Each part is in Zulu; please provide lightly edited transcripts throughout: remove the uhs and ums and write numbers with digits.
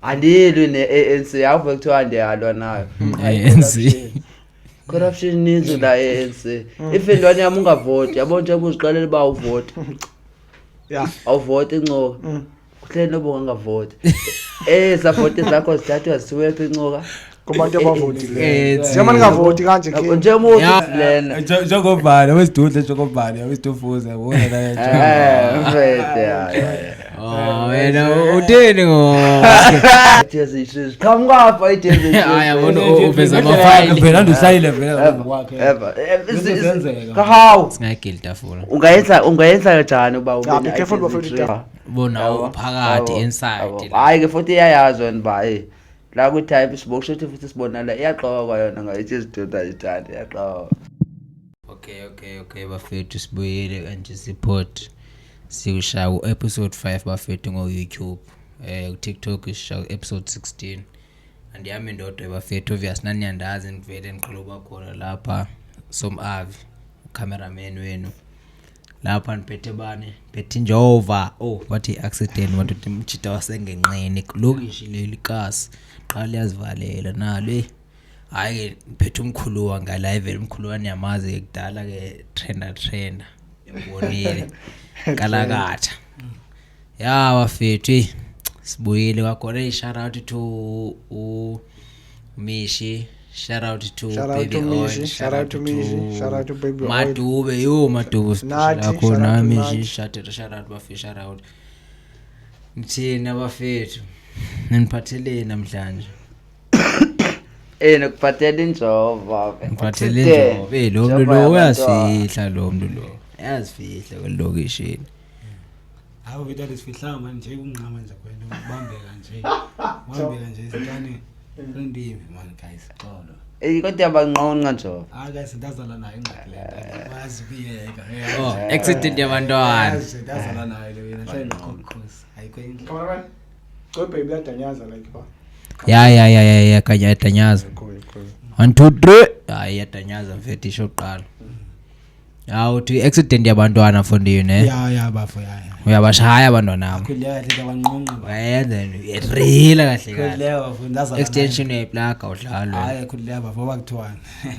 andilwi ne-ANC awuve kuthiwa ndiyalwa nayo ANC corruption ninzi la ANC if indwane yami ungavoti yabo njengoba uziqalela ba uvoti awuvoti incoka kuhleli noba ungavoti support zakho zithathwa zithiwephi incoka kubantu abavotile njengoba ningavoti kanje ke njengoba lena njengobani wesidudle njengobani wesidufuza yabona la wena utheni ngo Jesus come ngapha idezi yabona uveza amafile phela ndusayile vela kwakhe how singayigilta full ungayenza kanjani uba be careful bafethu bona phakathi inside hayi ke futhi iyayazwa niba la ku type sibokushothi futhi sibona la iyaxoka kwayona ngayithi izidoda ithanda iyaxoka okay bafethu sibuyele kanje support sikushawa episode 5 bafethu ngo YouTube ku TikTok ishawa episode 16 andiyami ndodwa bafethu obvious naniyandazi nivele niqhuluba khona lapha somavi cameraman wenu lapha niphethe bani phethe Jehova wathi accident wantu timchita wasengenqeni lokishi leli kasi qala yazivalela nalo hayi phethe umkhuluwa ngala live umkhuluwa niyamazi ekudala ke trender embonile kalakatha ya bafethu sibuyile kwakhona shout out to Mishi shout out to Baby Oil shout out to Mishi shout out to Baby Oil Madube lakhona Mishi shout out bafethu shout out nthina bafethu niniphatheleni namhlanje nokuphathela injova ngiphathele injova lo mntu lo uyasifihla lo mntu lo yazifihla kwelokishini hawo vita lesifihla manje unqama nje kwento ubambeka nje izintane ndimi man guys xolo kodwa abanqonqa njova guys ndazala nayo ingqaphela wazi kuyeka accident yabantwana ndazala nayo wena hlale nokhosi ayikho indlela cameraman go baby yadanyaza like ba ya kanya yadanyaza 1 2 3 hayi yadanyaza mfethu isho qala uthi accident yabantwana fondiyo ne ya bafo ya uyabashaya abantwana nami kuleyo kahle abanqonqa bayenza irila kahle kahle kuleyo bafundazana extension yeplug awudlalo hayi kuleyo bafo bakuthwana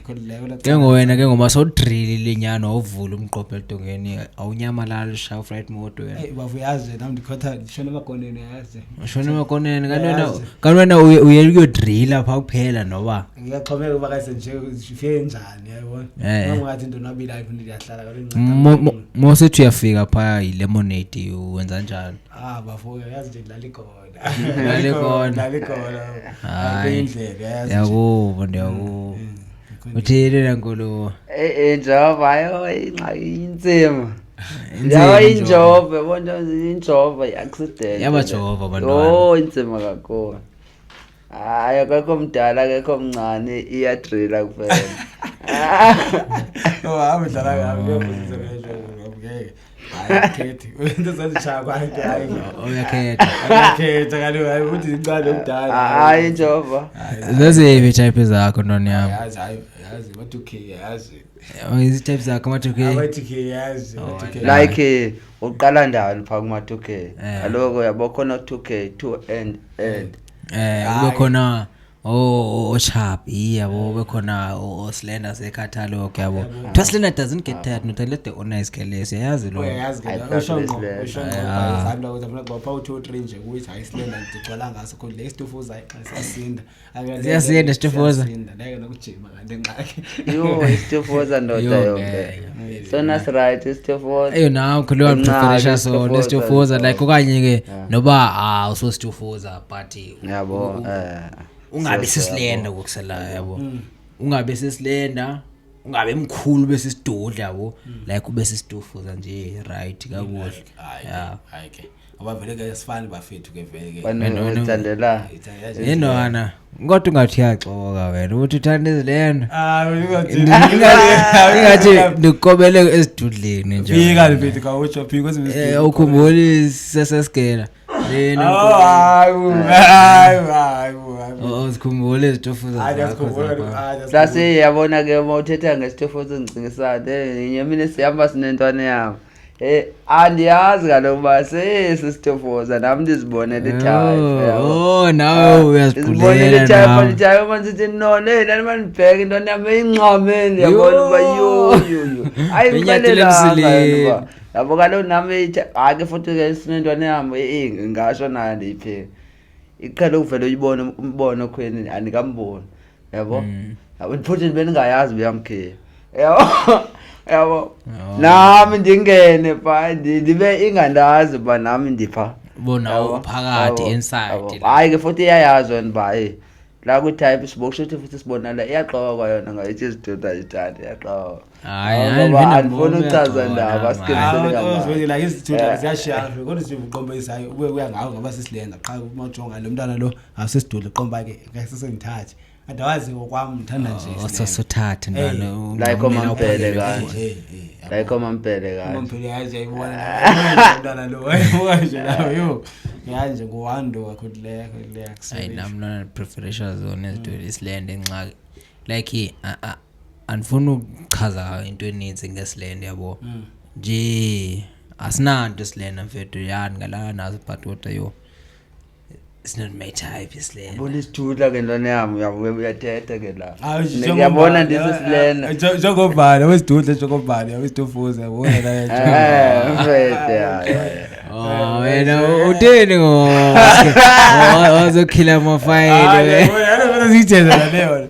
kuleyo ke ngowena ke ngoma so drill lenyana ovula umqopho edongeni awunyamalala ushaya flight mode wena bafo yazi nami ndikhotha shona makoneni yazi shona makoneni kanwena uye drill apha kuphela noba ngiyaxhomeka bakayise nje ufike njani yabona ngathi into nabila iphinde iyahlala kale mose uyafika phaya ilemonade wenza njani bafo yazi nje lalikona hayi indlela yazi yakubo ndiyakubo uthile lenkolo injova intsima yawa injova bona injova accident yabajova abantwana intsima kakhulu hayi akekho mdala akekho mncane iyadrilla kuphela abudlala kabi uyabuzisa ngeke ayikhethi into zazishaya kwayo hayi uyakhetha kaloku hayi uthi incane omdala hayi injova zaziphi type zakho ntoni yami yazi ma2k yazi izi type zakho ma2k ma2k yazi like uqala ndani pha kuma2k aloko yabo khona 2k 2 and ube khona Sharpie yabo bekhona Slender secatalogue yabo Slender doesn't get tired not let the honest keles yazi lo yazi ushonqo izandla ukuthi afuna kuba 2-3 nje ukuthi hayi Slender ngicwala ngaso khona le stufuza siyasinda siyasinda stufuza ndeke nokujima kanti enqaki stufuza ndoda yonke so that's right stufuza nawo khulwa preference so stufuza like okanye ke noba uso stufuza but yabo ungabe sisilenda kokusela yabo ungabe sisilenda ungabe mkhulu bese sidudla yabo like ube sisidufuza nje right kakuhle hayi ke abavele ke sifani bafethu ke vele ke banothandela yena kodwa ungathi yaxoka wena uthi uthanda izilenda ingathi ndikobele esidudleni nje fika mfethu ka utsho phiko kwezi ukhumbuli sesesikela uzikhumbule izitofuza sase yabona ke mawuthetha ngesitofuza ngicingisana yena mina sihamba sinentwana yami Andiyazi kaloku uba sesisitofoza nami ndizibonele Oh, nawe uyazibonele itype manje sithi no nani manibheke into yami eyinqameni yabona uba yo ayimfanelanga yabo kaloku nami ake futhi ke sinentwana yami ngasho nayo ndiyipheka iqhele ukuvela uyibone umbono khweni anikamboni yabo futhi bendingayazi uyamkhela yabo nami ndingene pha ndibe ingandazi ba nami ndipha bona phakathi inside hayi ke futhi iyayazi wena ba la ku type sibokushuthi futhi sibona la iyaxoka kwayona ngayithi izidoda ithanda iyaxoka hayi andifuna ukuchaza ndaba sikenzele la izidoda ziyashaya kodwa sibuqomba isayo ube kuya ngawo ngoba sisilenda qha umajonga lo mntwana lo awusesidole qomba ke ngasesengithathe adawazi ngokwami ngithanda nje sosothathe ndana like omampele kanje like omampele kanje omampele yaje ayibona mntwana lo wayibona nawe yo yanje ngowando wakhodile hayi namna preferential zone ezidwe island enxaki like andifuna ukuchaza into eninzi ngesilend yabo nje asinanto isilend mfethu yani ngala nazo but what yo it's not my type island bona isithula ke ntwana yami uyathetha ke la ngiyabona ndisisilenda njengobani wesidudle njengobani yawesitofuza yabona la wena utheni ngo wazokhila amafayile yena siyithetha la leyo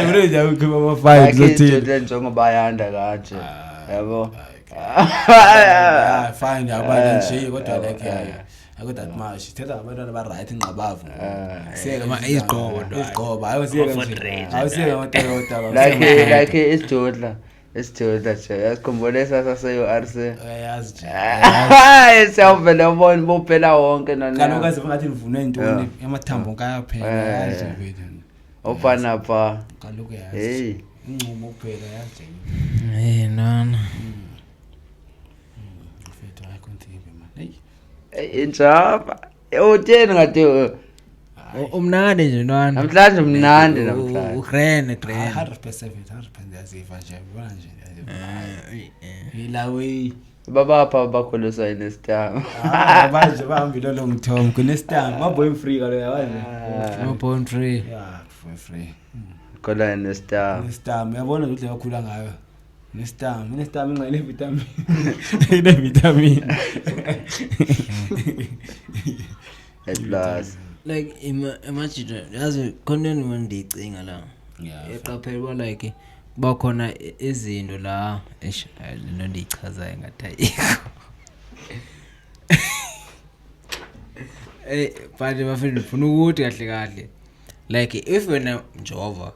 ule nje ukhipha amafayile zothini njengoba yanda kanje yabo fine yabona nje kodwa like akodwa mashi thetha abantwana ba right ingqabavu siyeke izigqoba ayosiyeke amaToyota like isithudla nje yasikhumbule sasaseyo RC yazi nje siyavela ubona bophela wonke nani kaloku aziva ngathi nivune intoni amathambo nkayaphela yazi mfethu ofana pha kaloku yazi ingcumo kuphela yazi nana mfethu ayikontibe man injaba utheni ngathi umnandi nje nana namhlanje mnandi namhlanje ugrene 100% yaziva nje bona nje ilawe babapha bakholiswa inestam manje bahambile lo ngithom kunestam maboy free kalo yazi maboy free free kola inestam yabona ukuthi yakhula ngayo nestam ingcele vitamin ine vitamin plus like imagine yazi khona ndicinga la eqaphela like bakhona izinto la lento ndichaza engathi but bafuna ufuna ukuthi kahle like if wena njova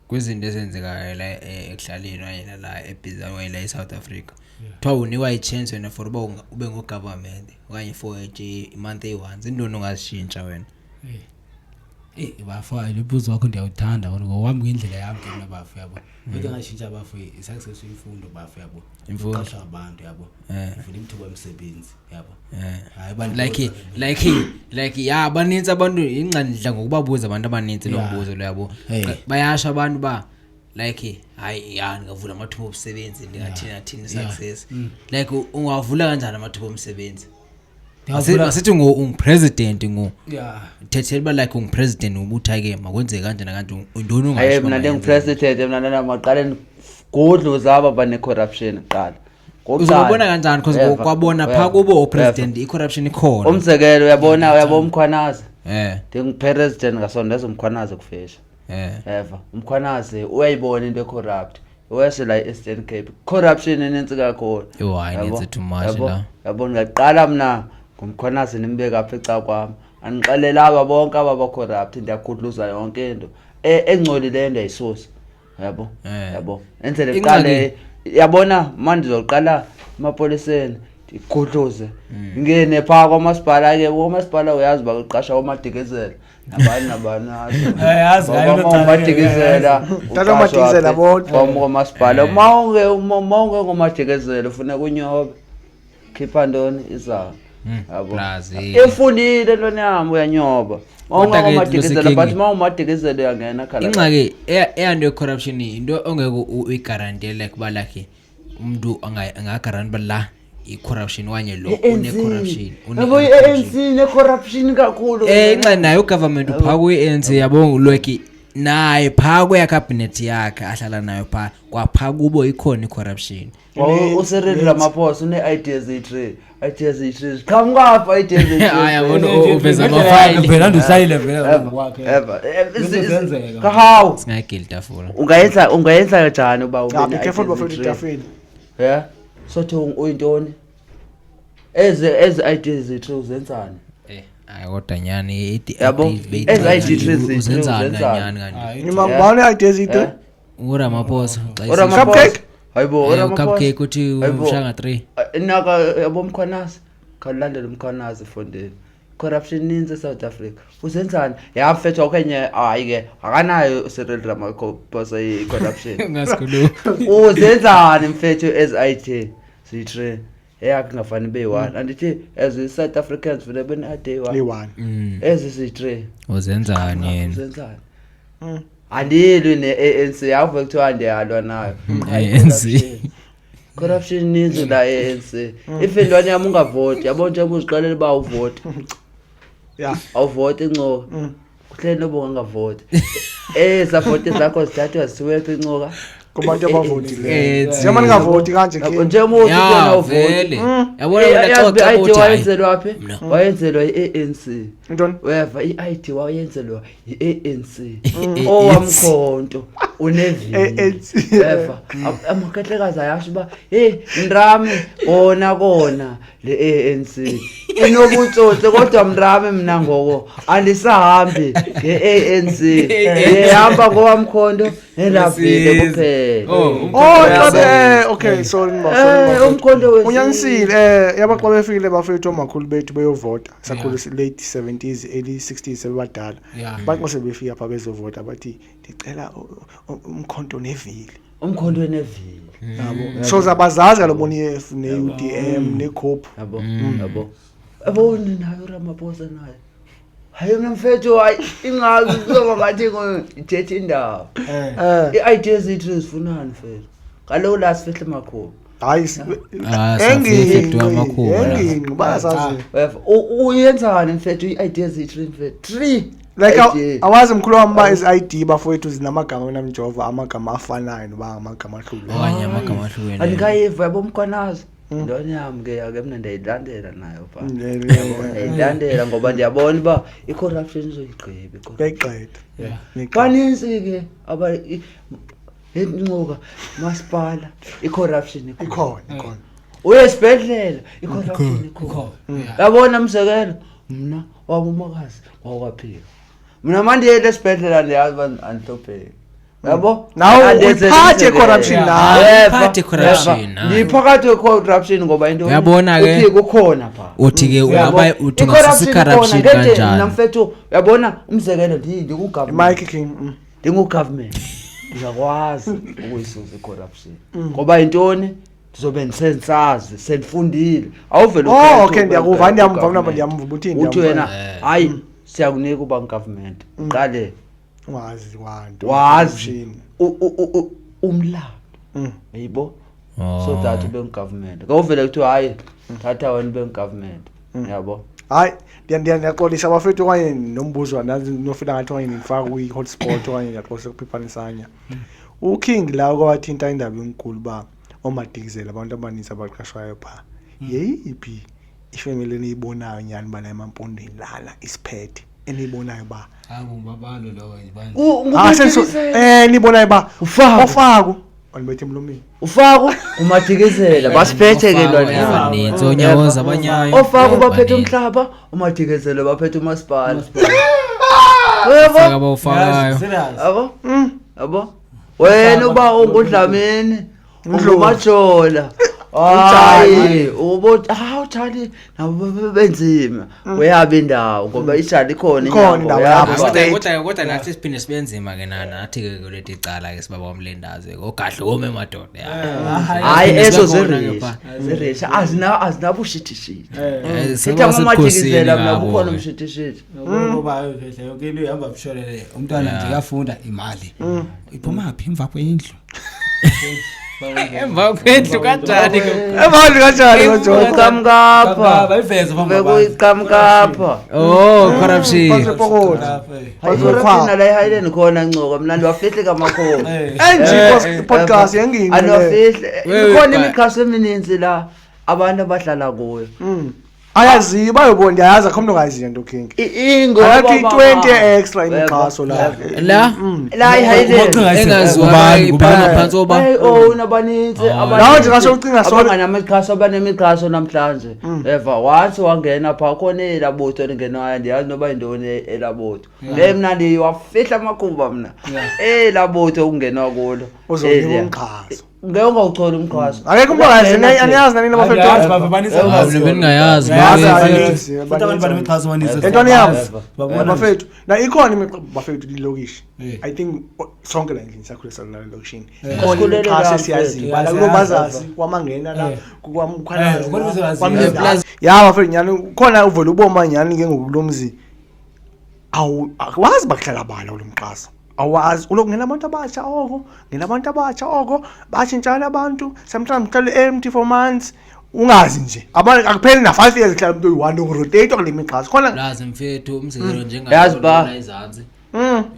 kwezinto ezenzekayo la ekuhlaleni wayena la ebhiza la eSouth Africa twa unikwa ichance wena for uba ube ngogovernment okanye for month eyi1 indona ongazishintsha wena bafa libuzo wakho ndiyawuthanda ngowami ngendlela yami ke nabafu yabo kodwa ngashintsha abafu isuccess imfundo bafu yabo imfundo abantu yabo ufuna imthuba emsebenzi yabo hayi bantu like ya baninzi abantu ingcandla ngokubabuza abantu abaninzi lo mbuzo lo yabo bayasha abantu ba like hayi yani ngavula amathuba omsebenzi ndingathina success like ungavula kanjani amathuba omsebenzi asithi ungupresident thethela ba like ungupresident ubutha ke makwenze kanje nakanje indoni ungasho mina ngingupresident mina namaqale godluza aba bane corruption qala uzobona kanjani because kwabona pha kubo opresident icorruption ikhona umzekelo uyabona umkhwanazi ndingupresident ngasondeza umkhwanazi kufisha eva umkhwanazi uyayibona into ecorrupt wese la Eastern Cape corruption enenzi kakhulu yabo too much la yabo ngaqala mina ngumkhwanazi nimbeka apha eca kwami anixelela aba bonke aba corrupt ndiyakhudluza yonke into engcolile into ayisusa yabo enzele iqale yabona manje ndizoqala amapoliseni ndikhudluze ngene pha kwamasipala ke kwamasipala uyazi baqasha omadikezela nabani yazi ngayo omadikezela talomadizela bodwa kwamasipala mawunge ngomadikezela ufuna kunyoba khipha ndoni izayo yabo efundile lona yami uyanyoba mawungamadikizela but mawumadikizela uyangena khala ingxaki eyanto corruption into ongeke uyigarantele like ba like umuntu angagaranti bala i-corruption wanye lo une-corruption yabo i-ANC ne-corruption kakhulu nxa nayo government upha kwi-ANC yabo loki naye pha kwe cabinet yakhe ahlala nayo pha kwapha kubo ikhona i-corruption uCyril Ramaphosa une-ideas eyi-3 qhamuka ideas eyi-3 uveza amafayili vela ndusayile vela kwakhe kahawu singayigili tafula ungayenza kanjani uba ube careful bafethu itafeni yeah sothi uyintoni eze ideas eyi-3 uzenzani kodwa nyani yabo ezi-ID3 uzenzani nyani kanti ngimabona ideas ite uRamaphosa cupcake hayibo cupcake uthi umshanga 3 naka yabo Mkhwanazi khalandela Mkhwanazi efondeni corruption ninzi eSouth Africa uzenzani yafethu kwenye hayi ke akanayo uCyril Ramaphosa i-corruption ngasikhuluma uzenzani mfethu ezi-IT Z3 yakhe ngafani be1 andithi as South Africans vele bene-ID le1 ezi-3 uzenzani yena uzenzani andilwi ne-ANC yakho kuthiwa ndiyalwa nayo ANC corruption ninzi la ANC if indwane yami ungavoti yabo njengoba uziqalela uba awuvoti awuvoti incoka kuhleli noba ungangavoti support zakho zithathwa zithiwephi incoka kubantu abavotile njengoba ningavoti kanje njengoba uthikona uvoti yabona uyaxoxa ukuthi wayenzelwa phi wayenzelwa i-ANC intoni weva i-ID wayenzelwa i-ANC owamkhonto unevili weva amakahlekazi ayasho uba mrami kona le-ANC inobutsotsi kodwa mrami mina ngoko andisahambi nge-ANC ngihamba ngowamkhonto neravile kuphela okay sorry umkhonto wethu unyanisile yabaxa befile bafethu omakhulu bethu beyovota sakhulu late 70s early 60s sebadala bathi sebefika apha bezovota bathi ndicela umkhonto nevili umkhonto nevili yabo so zabazazi kalobona ne-UDM ne-COP yabo nayo uRamaphosa nayo hayi mina mfethu hayi ingazi kuzoba ngathi ngithethe indaba i-ideas zethu zifunani mfethu kaloku la sifihle makhulu hayi engini bayasazi uyenzani mfethu i-ideas zethu mfethu 3 like awazi mkhulu wami ba is-ID bafowethu zinamagama namjova amagama afanayo noba amagama ahlukile okanye amagama ahlukene andikayiva yabo Mkhwanazi ndoni yami ke ake mina ndiyilandela nayo pha ndiyilandela ngoba ndiyabona uba i-corruption izoyigqiba beyiqeda baninzi ke aba incuka masipala i-corruption ikhona uyesibhedlela i-corruption ikhona yabona umzekelo mina wabumakazi wakwaphika mina mandiyele esibhedlela ndiyazi anditophe yabo nawe uphathe corruption nawe uphathe corruption ndiphakathi kwe-corruption ngoba into uyabona ke uphiko ukhona pha uthi ke ungaba uthi ngasisi corruption kanjani namfethu uyabona umzekelo ndikugovernment Mike King ndingugovernment ngiyakwazi ukuyisusa i-corruption ngoba intoni ndizobe ndisensazi sendifundile awuvele okay ndiyakuva ndiyamva uthini uthi wena hayi siyakunika uba government qale wazi umlando yibo so that ube government kawuvele kuthi hayi thatha wena ube government yabo hayi ndiyaxolisa abafethu okanye nombuzo nofila ngathi okanye nifaka kwi-hotspot okanye ndiyaxolisa kuphiphanisanya uKing la kwathinta indaba enkulu ba omadikizela abantu abaninzi abaqashwayo pha yeyiphi ifamily eniyibonayo nyani bala emampondweni lala isiphethe eniyibonayo ba babalo lo nibonayo ba ufaku olibethi emlomeni ufaku umadikizela basiphethe ke lona ninzi onyawoza abanyayo ofaku baphethe umhlaba umadikizela baphethe umasipala yebo ufakayo yabo wena uba ungudlamini ungamajola hayi ubothi uthali nabo benzima uyabe indawo ngoba ijali ikhona indawo kodwa nathi siphinde sibenzima ke nathi ke kuleti icala ke sibaba wamlendaze ogadlo wome madoda hayi ezo zirisha azinabushithishi sithi amamadikizela mina bukhona umshithishi ngoba vele yonke into ihamba bushorele umntwana nje uyafunda imali iphuma phi imva kwendlu emva kwendlu kanjani Emali kanjani ngoJohn? Kamkapha. bayiveza Bekuyikamkapha. oh corruption Azorapina la eHighland khona Ncoka mnandi wafihle kamakhomo. NG podcast yengini. Anofihle. Khona imikhaso emininzi la abantu abahlala kuyo. Ayazi bayobona ndiyayazi akho umuntu ongaziyo into King. Ingo Ayathi 20 extra imikhaso la. La eHighland engaziwa ibhanga phansi oba own abaninzi Lawo nje kasho ucinga sona abanamikhaso abanemikhaso namhlanje. Eva once wangena pha khona elabutho engenayo ndiyazi noba indoni elabutho. Le mnandi wafihla amakhumba mina. Elabutho ukungenwa kulo. uzonika umqhaso. Ngeke ungawuthola umqhaso. Akekho umuntu ongazi aniyazi nani Yazi abafethu. bengayazi Entoni yami bafethu na ikhona bafethu ilokishi I think sonke la endlini sakhulisa la lokishini khona ikhasi siyazi bala kulobazazi kwamangena la kwamkhwana ya bafethu nyani khona uvela uboma nyani ke ngokulomzi awazi bakuhlala bala kulomqhaso awazi ulokungena abantu abatsha oko bashintshana abantu sometimes mhlawumbe empty for months ungazi nje abantu akupheli na 5 years mhlawumbe umuntu uyi-1 ukurotate kule migqazi khona lazi mfethu umzekelo Yazi ba. izansi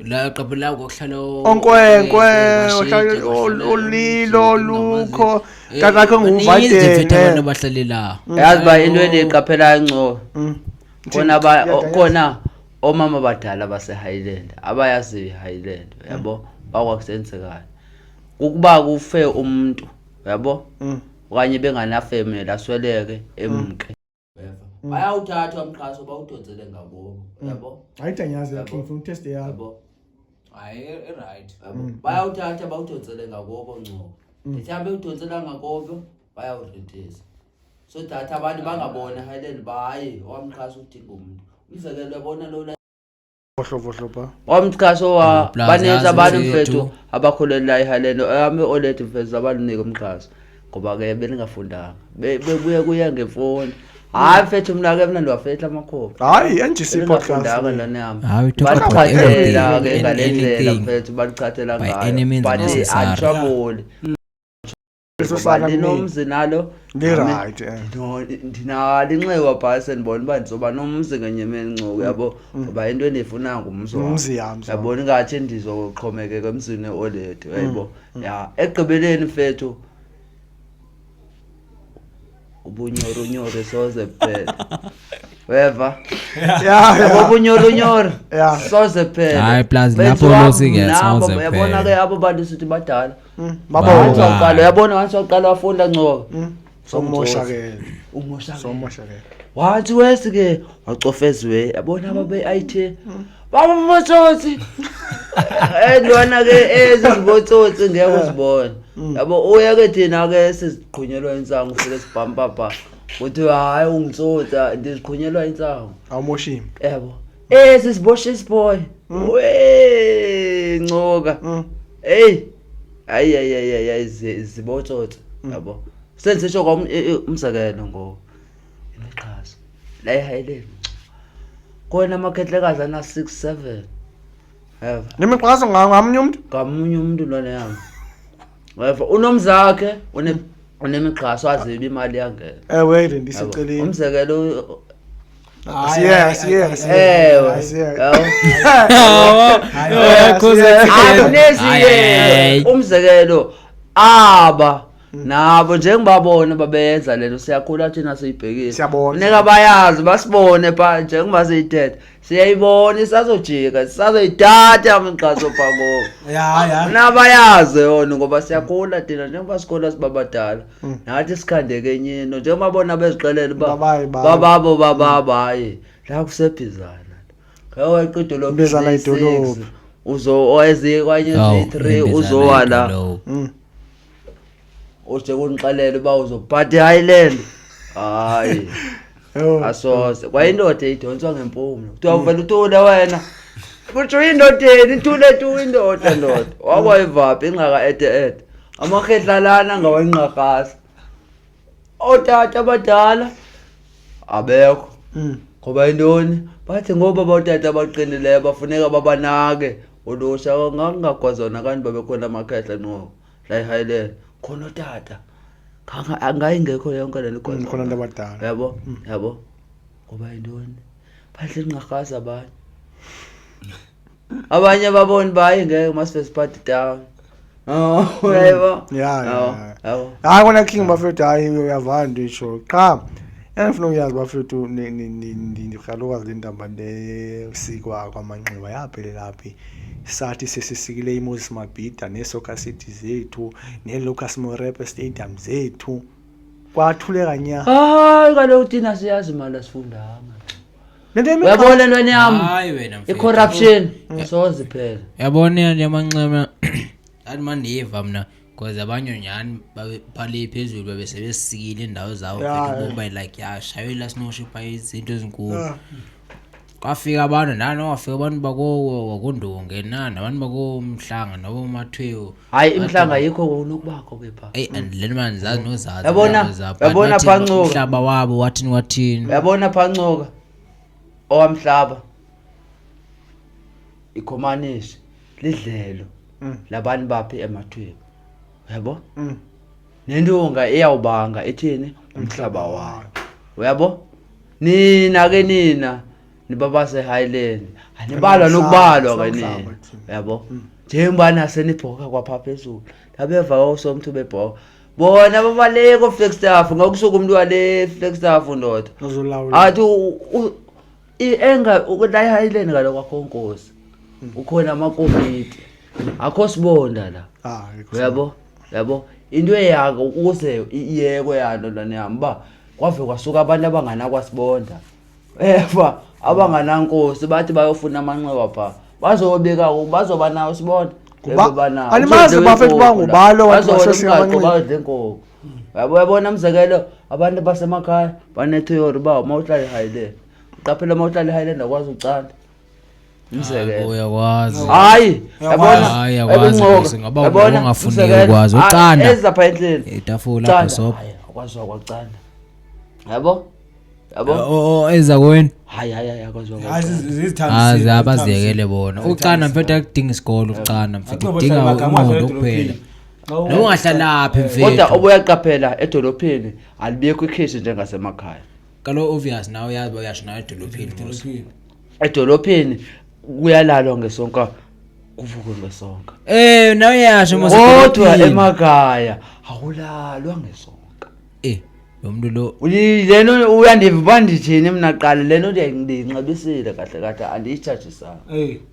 la qaphela kokuhlala onkwenkwe olilo lukho kakakho nguvadenge abantu abahlalela Yazi ba into endiqaphela Ncoka. Khona omama badala base Highland abayazi Highland yabo bakwakusenzekayo. Ukuba kufe umuntu yabo okanye bengana family asweleke emke. Bayawuthatha umqhaso bawudonsele ngabo yabo. ayitanyazi yakho ufuna test yakho Yabo. hayi right Bayawuthatha bawudonsele ngabo Ncoka. Mhlawumbe udonsela ngabo bayawurethisa. So that abantu bangabona Highland bayi wamqhaso udinga umuntu. Umzekelo yabona lo vohlo Wamqhaso baninzi yazi abantu mfethu. mfethu abakholela eHighland ame olethe mfethu abaninike umqhaso ngoba ke beningafundanga bebuye kuya ngefoni hayi mfethu mina ke mna ndiwafehla amakhophi hayi NGC podcast ngafundanga lana yami Hayi, we talk about bachathela everything ke and ngalendlela anything. mfethu bachathela By ngayo any means but necessary. trouble nomzi nalo ni right ndinalo inxewa phasi ndibona uba ndizoba nomzi ngenyemeni Ncoka yabo ngoba into endiyifuna ngumzi wami umzi yami yabona ngathi ndizoxhomekeka emzini olethe yabo ya ekugqibeleni mfethu ubunyoro soze phela weva ya ubunyoro ya soze phela Hayi, plus lapho losike soze yabona ke phela. abo bantu sithi badala baba wanthi waqala yabona wanthi waqala wafunda Ncoka somoshakele umoshakele wathi wesike wacofeziwe yabona ababe IT baba botsotsi lona ke ezibotsotsi ngeke uzibone yabo uya ke thina ke siziqhunyelwa insango ufike sibhampapha uthi hayi ungitsotsa ndiziqhunyelwa insango awumoshimi yabo sisiboshe isiboy we Ncoka hey ayi zibotsotsi yabo senzisho kwa umzekelo ngo imiqhaso la eHighland khona amakhetlekazi ana 6-7 yeva nimiqhaso ngamunye umuntu ngamunye umuntu lona yami yeva unomzakhe unemiqhaso aziba imali yangena wait ndisiceleni umzekelo siye umzekelo aba nabo njengibabona babenza lento siyakhula thina siyibhekile Siyabona. neka bayazi basibone pha njengoba siyithethe siyayibona isazojika sisazoyidatha umqhaso phako ya nabayazi yona ngoba siyakhula thina njengoba sikhola sibabadala nathi sikhandeke enyino njengoba bona beziqelela bababo hayi la kusebhizana ngawe iqedwe lo Ibhizana idolobha. uzo owazi kwanye z3 uzowala uje kunixelela uba uzophatha eHighland hayi asoze kwayindoda idonswa ngempumlo kuthiwa uvela uthule wena kutsho indodeni ithule tu indoda wakwayivaphi inqaka ede amakhetlalana ngawenqakasa otata abadala abekho ngoba intoni bathi ngoba bawutata abaqinileyo bafuneka babanake ulusha ngangagwazona kanti babekhona amakhehla Ncoka la eHighland khona tata angayingekho yonke le nkonzo khona abantu abadala yabo ngoba yintoni phandle inqaqhaza abanye baboni baye ngeke masifest party down yebo yabo hayi kona King Bafethu hayi uyavana ngisho qha engifuna uyazi Bafethu ndikhalukazi le ndaba lesikwa kwamanxiwa yaphelela laphi sathi sesisikile iMoses Mabhida neSoccer City zethu neLucas Morepe Stadium zethu kwathuleka nya hayi kaloku thina siyazi imali asifundanga uyabona ntweni yami i-corruption soze phela yabona yamanxema athi mandiva mina because abanyonyani bale phezulu babesebesisikile indawo zawo ngoba like yashayela sinoshipa izinto ezinkulu kwafika abantu wafika abantu bakondonge nabantu bakomhlanga nabo mathweyo hayi imhlanga yikho unokubakho kepha and le manje zazi nozazi yabona phancoka umhlaba wabo wathini yabona phancoka owamhlaba ikhomanisi lidlelo labantu baphi emathweni yabo nendunga eyawubanga ethini umhlaba wayo uyabo nina nibabase Highland anibalwa nokubalwa kanini yabo njengoba nasenibhoka kwapha phezulu labeva osomthu bebhoka bona babaleko Flagstaff ngokusuka umuntu wale Flagstaff ndoda athi enga ukula Highland ngalo kwakho inkosi ukhona amakomiti akho sibonda la yabo into eyaka ukuze iyeko yalo lana yamba kwave kwasuka abantu abangana kwasibonda abanganankosi bathi bayofuna amanxewa pha bazobeka bazoba nawo sibonda bebana alimazi Bafethu bangubalo bazobeka lenkomo yabona umzekelo abantu basemakhaya banetheory ba mawuhlala Highland qaphela mawuhlala Highland akwazi ucanda umzekelo uyakwazi hayi yabona singaba ungafuni ukwazi ucanda ezapha endlini itafula lapha sobo akwazi ukwacanda yabo eza kweni hayi akwazi ukwazi abazekele bona ucanda mfethu akudinga isikolo ucanda mfethu udinga umuntu kuphela ungahlala lapha mfethu kodwa obuyaqaphela edolophini alibekho ikheshi njengasemakhaya kalo obvious nawe yazi bayasho nawe edolophini kuyalalwa ngesonka kuvukwe ngesonka nawe yasho kodwa emakhaya awulalwa ngesonka lo muntu lo leno uyandiva bandithini mina qala leno ndiyinxebisile kahle andiyijajisanga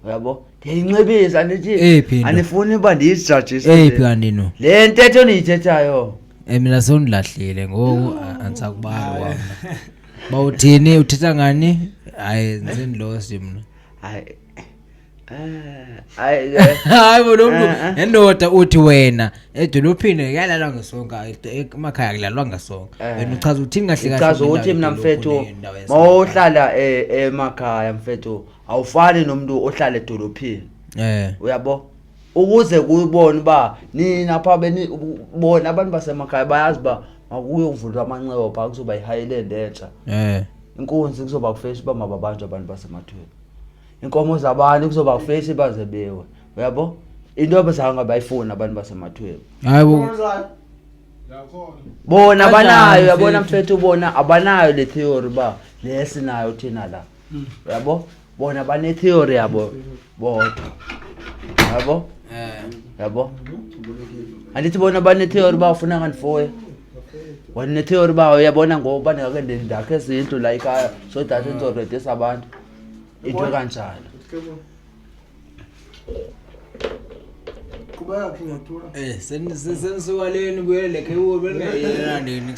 yabo ndiyinxebisa andithi anifuni uba ndiyijajise kanino le ntetho niyithethayo mina sondilahlile ngoku andisakubalwa wami bawuthini uthetha ngani hayi nzindlosi mina hayi lo muntu endoda uthi wena edolophini yalalwa ngesonka emakhaya kulalwa ngesonka wena uchaza uthini kahle uchaza uthi mina mfethu mawuhlala emakhaya mfethu awufani nomuntu ohlala edolophini uyabo ukuze kubone ba nina pha bona abantu basemakhaya bayazi ba akuyo uvulwa amanxewa pha kuzoba iHighland entsha inkunzi kuzoba kufeshi ba mababanjwe abantu basemathweni inkomo zabani kuzoba kufeshi bazebewe uyabo into abazanga bayifuna abantu basemathweni hayibo bona banayo yabona mfethu bona abanayo le theory ba lesinayo thina la uyabo bona bane theory yabo bodwa yabo andithi bona bane theory bafuna nganifoye wane theory ba uyabona ngoba ngake ndakhe izindlu la ekhaya so that ngizoredisa abantu into kanjalo kuba yakhe ngathula senisuka leni kuyele lekhe ubelele nini